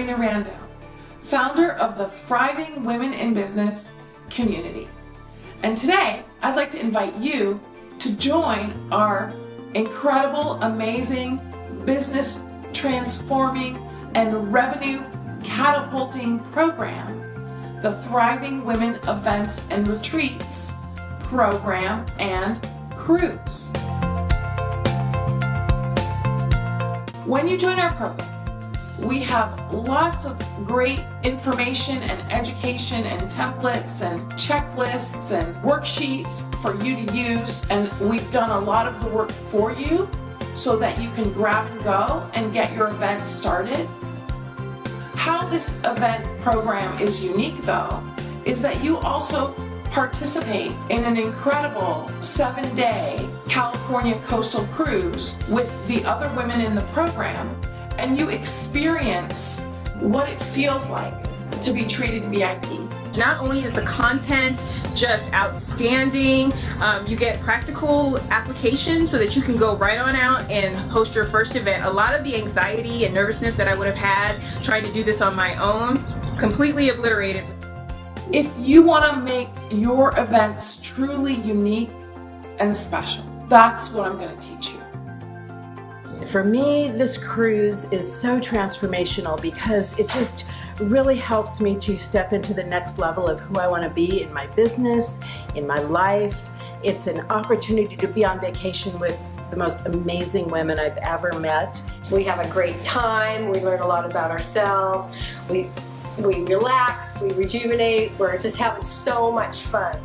Caterina Rando, founder of the Thriving Women in Business community. And today, I'd like to invite you to join our incredible, amazing, business transforming and revenue catapulting program, the Thriving Women Events and Retreats program and cruise. When you join our program, we have lots of great information and education and templates and checklists and worksheets for you to use, and we've done a lot of the work for you so that you can grab and go and get your event started. How this event program is unique, though, is that you also participate in an incredible 7-day California coastal cruise with the other women in the program, and you experience what it feels like to be treated VIP. Not only is the content just outstanding, you get practical application so that you can go right on out and host your first event. A lot of the anxiety and nervousness that I would have had trying to do this on my own, completely obliterated. If you want to make your events truly unique and special, that's what I'm going to teach you. For me, this cruise is so transformational because it just really helps me to step into the next level of who I want to be in my business, in my life. It's an opportunity to be on vacation with the most amazing women I've ever met. We have a great time. We learn a lot about ourselves. We relax, we rejuvenate. We're just having so much fun.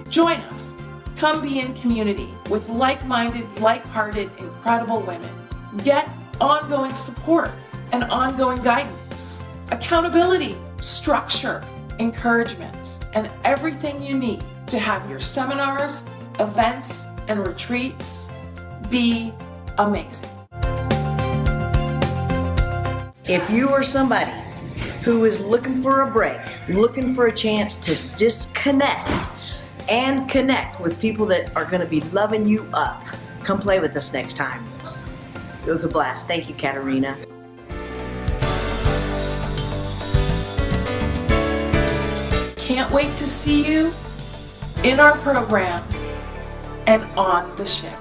Join us. Come be in community with like-minded, like-hearted, incredible women. Get ongoing support and ongoing guidance, accountability, structure, encouragement, and everything you need to have your seminars, events, and retreats be amazing. If you are somebody who is looking for a break, looking for a chance to disconnect and connect with people that are going to be loving you up, come play with us next time. It was a blast. Thank you, Caterina. Can't wait to see you in our program and on the ship.